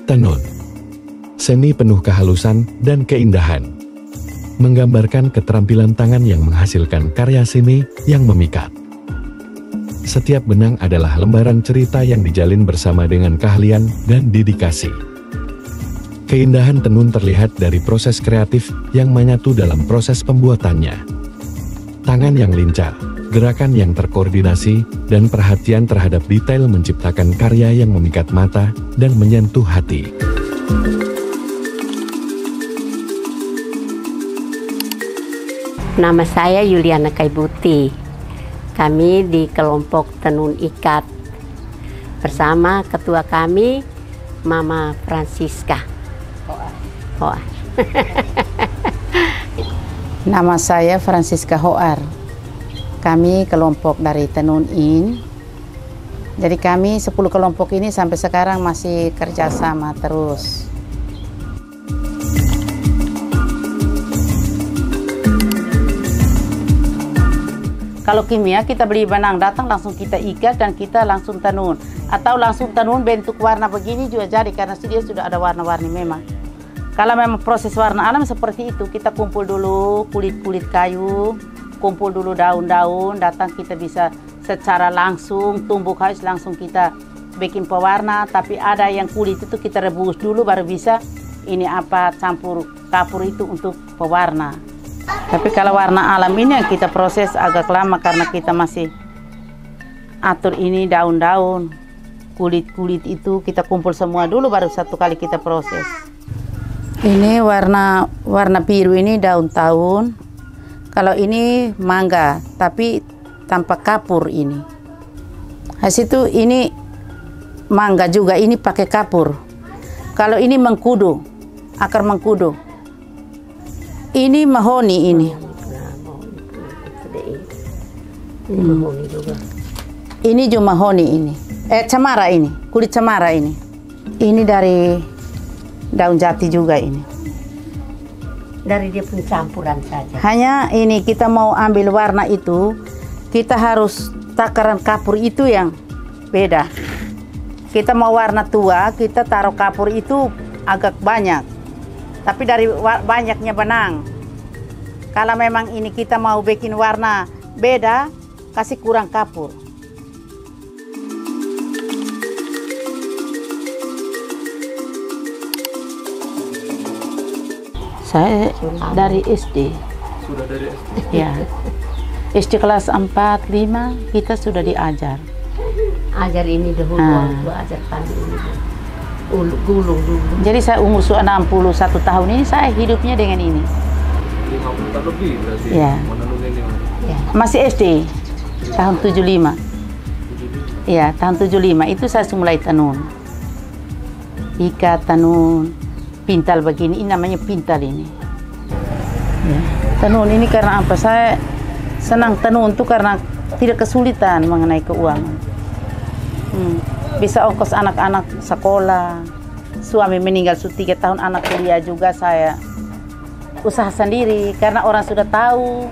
Tenun, seni penuh kehalusan dan keindahan, menggambarkan keterampilan tangan yang menghasilkan karya seni yang memikat. Setiap benang adalah lembaran cerita yang dijalin bersama dengan keahlian dan dedikasi. Keindahan tenun terlihat dari proses kreatif yang menyatu dalam proses pembuatannya. Tangan yang lincah, gerakan yang terkoordinasi, dan perhatian terhadap detail menciptakan karya yang memikat mata dan menyentuh hati. Nama saya Yuliana Kaibuti. Kami di kelompok Tenun Ikat bersama ketua kami, Mama Francisca Hoar. Nama saya Francisca Hoar. Kami kelompok dari Tenun In. Jadi kami 10 kelompok ini sampai sekarang masih kerjasama terus. Kalau kimia kita beli benang, datang langsung kita ikat dan kita langsung tenun. Atau langsung tenun bentuk warna begini juga jadi karena dia sudah ada warna-warni memang. Kalau memang proses warna alam seperti itu, kita kumpul dulu kulit-kulit kayu, kumpul dulu daun-daun, datang kita bisa secara langsung, tumbuk harus langsung kita bikin pewarna. Tapi ada yang kulit itu kita rebus dulu baru bisa ini apa campur kapur itu untuk pewarna. Tapi kalau warna alam ini yang kita proses agak lama karena kita masih atur ini daun-daun, kulit-kulit itu kita kumpul semua dulu baru satu kali kita proses. Ini warna biru ini daun tahun. Kalau ini mangga tapi tanpa kapur ini. Habis itu ini mangga juga ini pakai kapur. Kalau ini mengkudu, akar mengkudu. Ini mahoni ini. Ini juga mahoni ini. Cemara ini, kulit cemara ini. Ini dari daun jati juga ini. Dari dia pencampuran saja. Hanya ini kita mau ambil warna itu, kita harus takaran kapur itu yang beda. Kita mau warna tua, kita taruh kapur itu agak banyak. Tapi dari banyaknya benang. Kalau memang ini kita mau bikin warna beda, kasih kurang kapur. Saya dari SD. Sudah dari SD? Ya. SD kelas 4, 5 kita sudah diajar. Ajar ini dahulu, ajar tadi ini. Gulung dulu. Jadi saya umur 61 tahun ini saya hidupnya dengan ini. 50 tahun lebih berarti ya. menenun ini. Ya. Masih SD tahun 75. Iya, tahun 75 itu saya mulai tenun. Ikat, tenun. Pintal begini, ini namanya pintal ini. Ya. Tenun ini karena apa? Saya senang tenun itu karena tidak kesulitan mengenai keuangan. Bisa ongkos anak-anak sekolah. Suami meninggal sudah 3 tahun, anak kuliah juga saya usaha sendiri. Karena orang sudah tahu,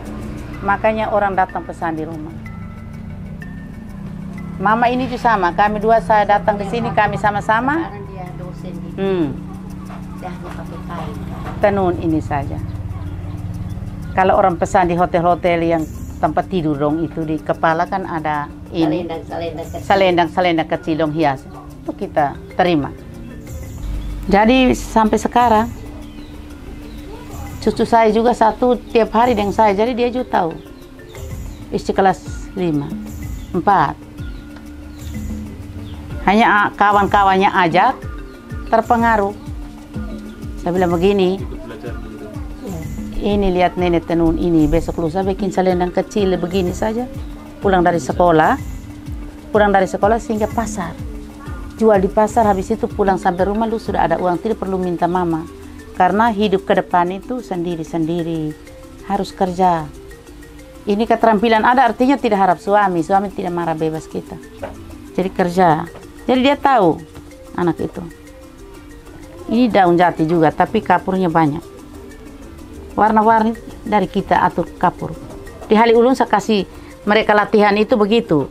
makanya orang datang pesan di rumah. Mama ini juga sama, kami dua saya datang ke sini, kami sama-sama. Tenun ini saja. Kalau orang pesan di hotel-hotel yang tempat tidur dong itu di kepala kan ada ini selendang kecil dong hias, itu kita terima. Jadi sampai sekarang cucu saya juga satu tiap hari dengan saya, jadi dia juga tahu. Istri kelas 5, 4. Hanya kawan-kawannya ajak terpengaruh. Saya bilang begini, ini lihat nenek tenun ini, besok lusa bikin selendang kecil begini saja. Pulang dari sekolah sehingga pasar. Jual di pasar, habis itu pulang sampai rumah lu sudah ada uang, tidak perlu minta mama. Karena hidup ke depan itu sendiri-sendiri, harus kerja. Ini keterampilan ada artinya tidak harap suami tidak marah, bebas kita. Jadi kerja. Jadi dia tahu anak itu. Ini daun jati juga, tapi kapurnya banyak. Warna-warni dari kita atur kapur. Di Hali Ulun saya kasih mereka latihan itu begitu.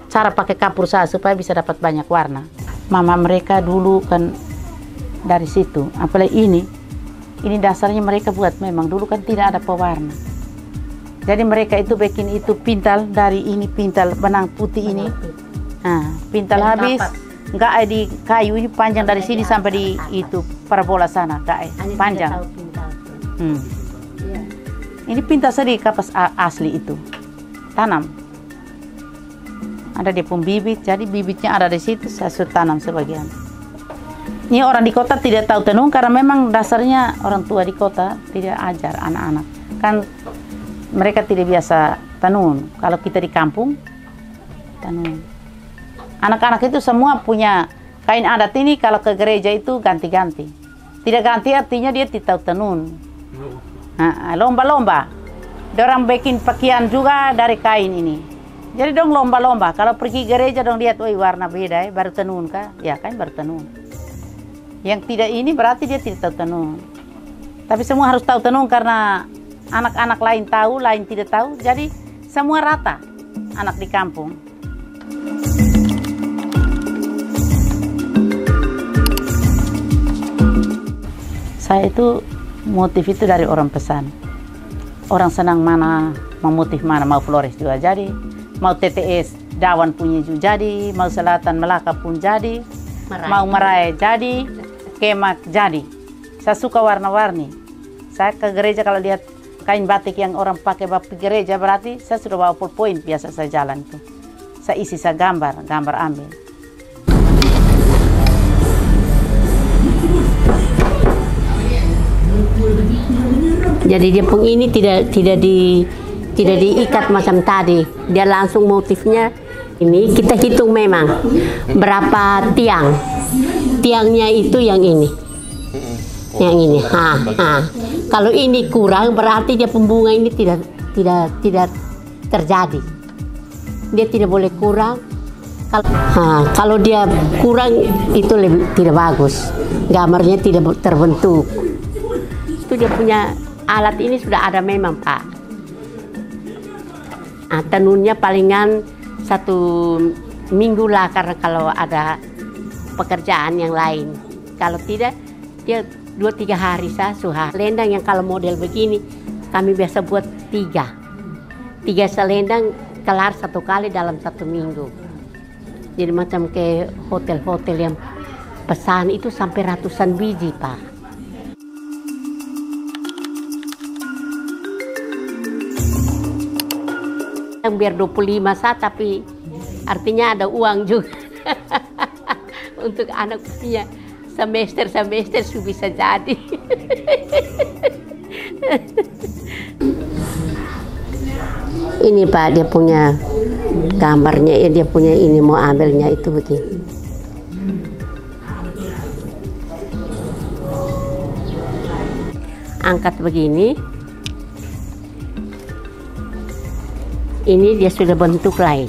Cara pakai kapur saya supaya bisa dapat banyak warna. Mama mereka dulu kan dari situ. Apalagi ini dasarnya mereka buat, memang dulu kan tidak ada pewarna. Jadi mereka itu bikin itu pintal dari ini, pintal benang putih ini. Nah, pintal habis, nggak di kayu ini panjang dari sini sampai di itu parabola sana, nggak panjang. Ini pintal sendiri kapas asli itu, tanam. Ada dia pun bibit, jadi bibitnya ada di situ, saya sudah tanam sebagian. Ini orang di kota tidak tahu tenun karena memang dasarnya orang tua di kota tidak ajar anak-anak. Kan mereka tidak biasa tenun. Kalau kita di kampung, tenun. Anak-anak itu semua punya kain adat ini, kalau ke gereja itu ganti-ganti. Tidak ganti artinya dia tidak tahu tenun. Nah, lomba-lomba. Orang bikin pakaian juga dari kain ini. Jadi dong lomba-lomba. Kalau pergi gereja dong lihat, woi warna beda ya, baru tenun kah? Ya kan baru tenun. Yang tidak ini berarti dia tidak tahu tenun. Tapi semua harus tahu tenun karena anak-anak lain tahu, lain tidak tahu. Jadi semua rata anak di kampung. Saya itu motif itu dari orang pesan. Orang senang mana, mau motif mana, mau Flores juga jadi. Mau TTS Dawan punya juga jadi. Mau Selatan Melaka pun jadi. Mau Meraih jadi. Kemak jadi. Saya suka warna-warni. Saya ke gereja kalau lihat kain batik yang orang pakai batik gereja, berarti saya sudah bawa poin biasa saya jalan itu. Saya isi, saya gambar ambil. Jadi dia pun ini tidak diikat macam tadi. Dia langsung motifnya ini kita hitung memang berapa tiang. Tiangnya itu yang ini. Yang ini. Kalau ini kurang berarti dia pembunga ini tidak terjadi. Dia tidak boleh kurang. Kalau dia kurang itu tidak bagus. Gambarnya tidak terbentuk. Itu dia punya alat ini sudah ada memang Pak. Tenunnya palingan 1 minggu lah karena kalau ada pekerjaan yang lain. Kalau tidak dia 2-3 hari saya sudah. Selendang yang kalau model begini kami biasa buat 3 selendang kelar 1 kali dalam 1 minggu. Jadi macam ke hotel-hotel yang pesan itu sampai ratusan biji Pak. Yang biar 25 saat tapi artinya ada uang juga. Untuk anak punya semester bisa jadi. Ini Pak dia punya gambarnya ya, dia punya ini mau ambilnya itu begini. Angkat begini. Ini dia sudah bentuk lain.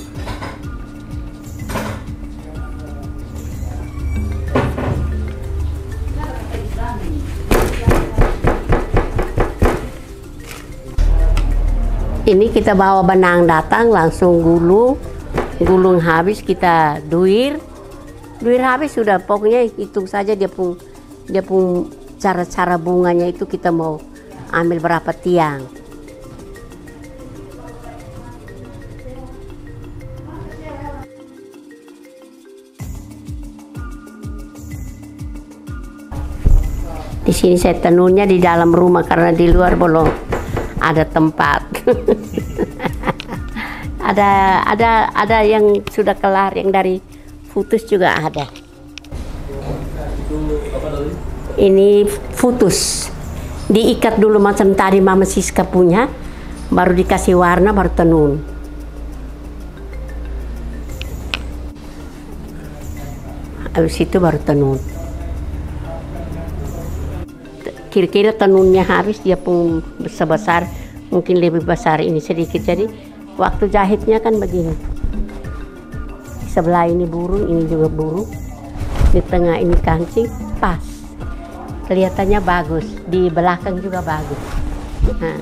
Ini kita bawa benang datang langsung gulung habis kita duir habis sudah, pokoknya hitung saja dia pun cara bunganya itu kita mau ambil berapa tiang. Di sini saya tenunnya di dalam rumah karena di luar belum ada tempat. ada yang sudah kelar, yang dari futus juga ada. Ini futus. Diikat dulu macam tadi Mama Siska punya, baru dikasih warna, baru tenun. Habis itu baru tenun. Kira-kira tenunnya habis dia pun sebesar, mungkin lebih besar ini sedikit. Jadi waktu jahitnya kan begini. Di sebelah ini burung, ini juga burung. Di tengah ini kancing, pas. Kelihatannya bagus. Di belakang juga bagus. Nah.